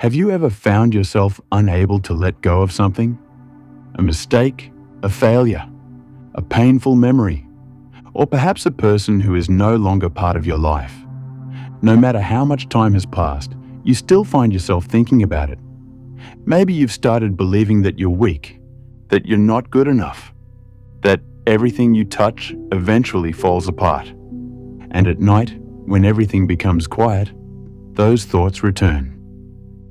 Have you ever found yourself unable to let go of something? A mistake, a failure, a painful memory, or perhaps a person who is no longer part of your life. No matter how much time has passed, you still find yourself thinking about it. Maybe you've started believing that you're weak, that you're not good enough, that everything you touch eventually falls apart. And at night, when everything becomes quiet, those thoughts return.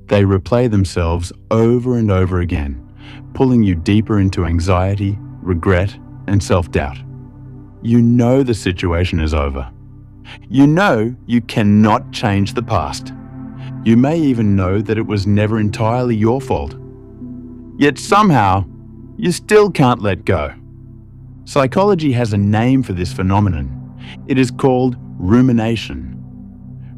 They replay themselves over and over again, pulling you deeper into anxiety, regret, and self-doubt. You know the situation is over. You know you cannot change the past. You may even know that it was never entirely your fault. Yet somehow, you still can't let go. Psychology has a name for this phenomenon. It is called rumination.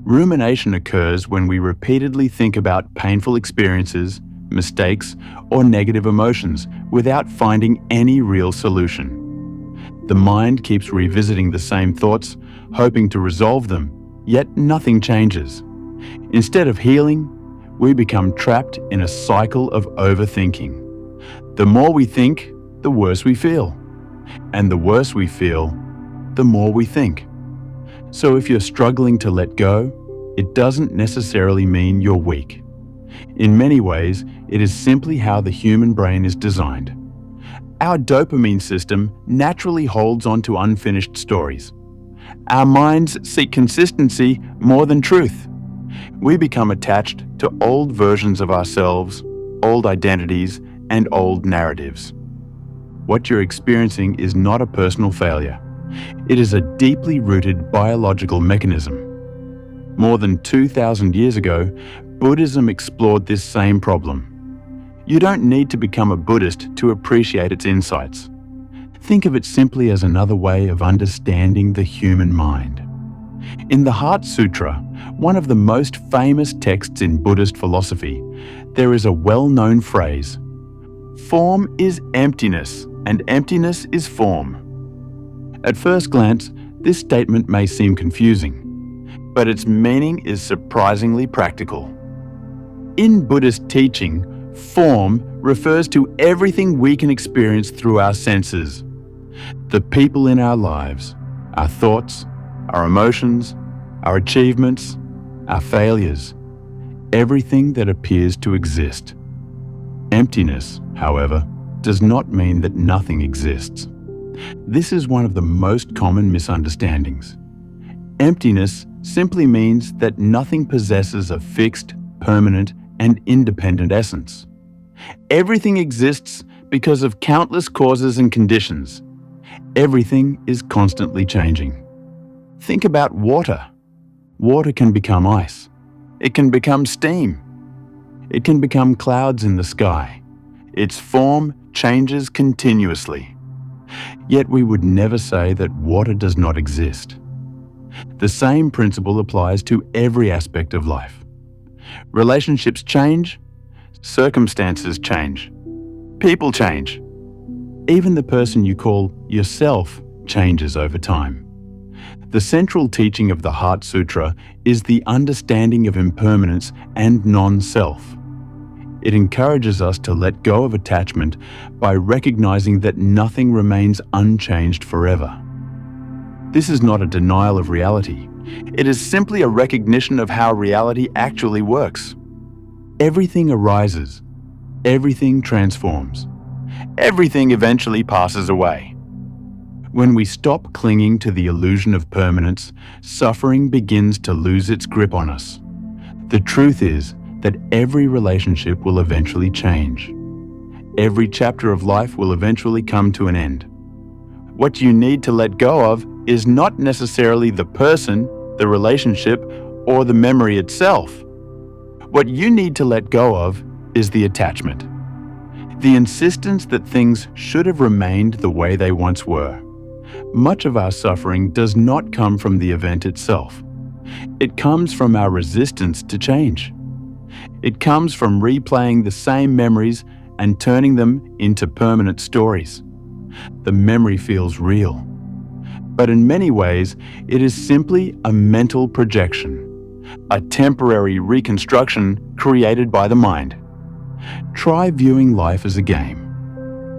Rumination occurs when we repeatedly think about painful experiences, mistakes, or negative emotions without finding any real solution. The mind keeps revisiting the same thoughts, hoping to resolve them, yet nothing changes. Instead of healing, we become trapped in a cycle of overthinking. The more we think, the worse we feel. And the worse we feel, the more we think. So if you're struggling to let go, it doesn't necessarily mean you're weak. In many ways, it is simply how the human brain is designed. Our dopamine system naturally holds on to unfinished stories. Our minds seek consistency more than truth. We become attached to old versions of ourselves, old identities, and old narratives. What you're experiencing is not a personal failure. It is a deeply rooted biological mechanism. More than 2,000 years ago, Buddhism explored this same problem. You don't need to become a Buddhist to appreciate its insights. Think of it simply as another way of understanding the human mind. In the Heart Sutra, one of the most famous texts in Buddhist philosophy, there is a well-known phrase: "Form is emptiness, and emptiness is form." At first glance, this statement may seem confusing, but its meaning is surprisingly practical. In Buddhist teaching, form refers to everything we can experience through our senses. The people in our lives, our thoughts, our emotions, our achievements, our failures, everything that appears to exist. Emptiness, however, does not mean that nothing exists. This is one of the most common misunderstandings. Emptiness simply means that nothing possesses a fixed, permanent, and independent essence. Everything exists because of countless causes and conditions. Everything is constantly changing. Think about water. Water can become ice. It can become steam. It can become clouds in the sky. Its form changes continuously. Yet we would never say that water does not exist. The same principle applies to every aspect of life. Relationships change, circumstances change, people change. Even the person you call yourself changes over time. The central teaching of the Heart Sutra is the understanding of impermanence and non-self. It encourages us to let go of attachment by recognizing that nothing remains unchanged forever. This is not a denial of reality. It is simply a recognition of how reality actually works. Everything arises. Everything transforms. Everything eventually passes away. When we stop clinging to the illusion of permanence, suffering begins to lose its grip on us. The truth is that every relationship will eventually change. Every chapter of life will eventually come to an end. What you need to let go of is not necessarily the person, the relationship, or the memory itself. What you need to let go of is the attachment. The insistence that things should have remained the way they once were. Much of our suffering does not come from the event itself. It comes from our resistance to change. It comes from replaying the same memories and turning them into permanent stories. The memory feels real. But in many ways, it is simply a mental projection. a temporary reconstruction created by the mind. Try viewing life as a game.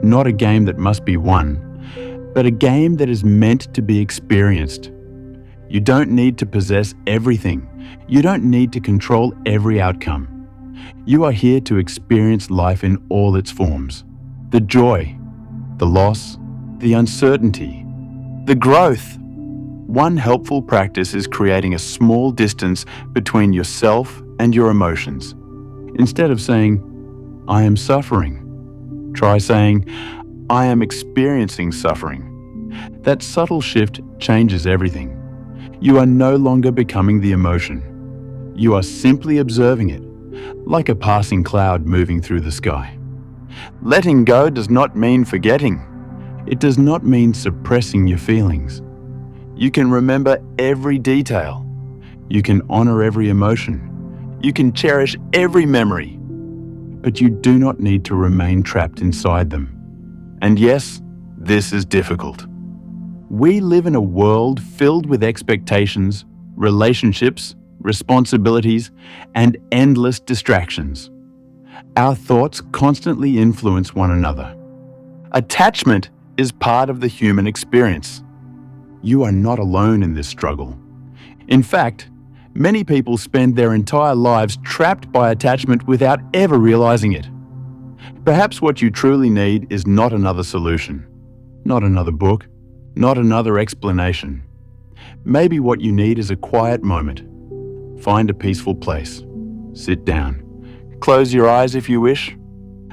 Not a game that must be won, but a game that is meant to be experienced. You don't need to possess everything. You don't need to control every outcome. You are here to experience life in all its forms. The joy, the loss, the uncertainty, the growth. One helpful practice is creating a small distance between yourself and your emotions. Instead of saying, "I am suffering," try saying, "I am experiencing suffering." That subtle shift changes everything. You are no longer becoming the emotion. You are simply observing it, like a passing cloud moving through the sky. Letting go does not mean forgetting. It does not mean suppressing your feelings. You can remember every detail. You can honor every emotion. You can cherish every memory. But you do not need to remain trapped inside them. And yes, this is difficult. We live in a world filled with expectations, relationships, responsibilities, and endless distractions. Our thoughts constantly influence one another. Attachment is part of the human experience. You are not alone in this struggle. In fact, many people spend their entire lives trapped by attachment without ever realizing it. Perhaps what you truly need is not another solution, not another book, not another explanation. Maybe what you need is a quiet moment. Find a peaceful place. Sit down. Close your eyes if you wish.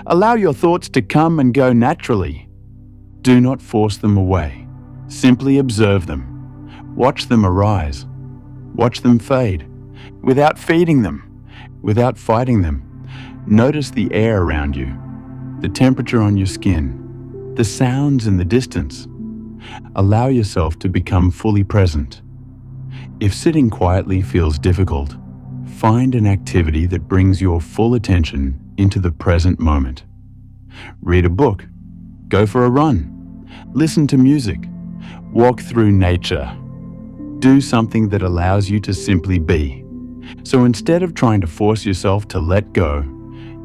Allow your thoughts to come and go naturally. Do not force them away. Simply observe them. Watch them arise. Watch them fade. Without feeding them, without fighting them. Notice the air around you, the temperature on your skin, the sounds in the distance. Allow yourself to become fully present. If sitting quietly feels difficult, find an activity that brings your full attention into the present moment. Read a book, go for a run, listen to music, walk through nature. Do something that allows you to simply be. So instead of trying to force yourself to let go,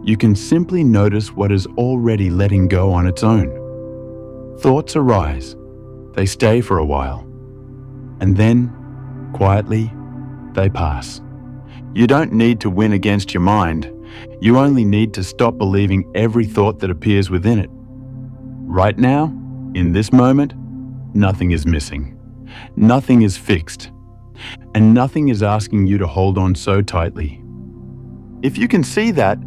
you can simply notice what is already letting go on its own. Thoughts arise. They stay for a while. And then, quietly, they pass. You don't need to win against your mind. You only need to stop believing every thought that appears within it. Right now, in this moment, nothing is missing. Nothing is fixed. And nothing is asking you to hold on so tightly. If you can see that,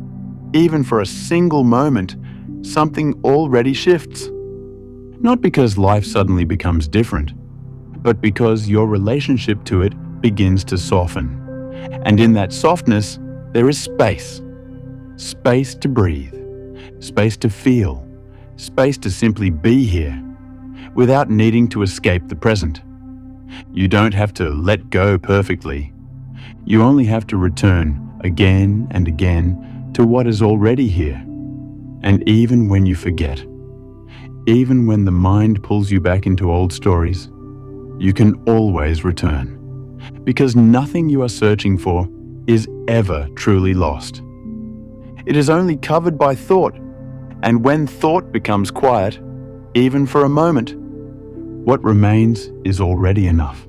even for a single moment, something already shifts. Not because life suddenly becomes different, but because your relationship to it begins to soften. And in that softness, there is space. Space to breathe, space to feel, space to simply be here, without needing to escape the present. You don't have to let go perfectly. You only have to return again and again to what is already here. And even when you forget, even when the mind pulls you back into old stories, you can always return. Because nothing you are searching for is ever truly lost. It is only covered by thought, and when thought becomes quiet, even for a moment, what remains is already enough.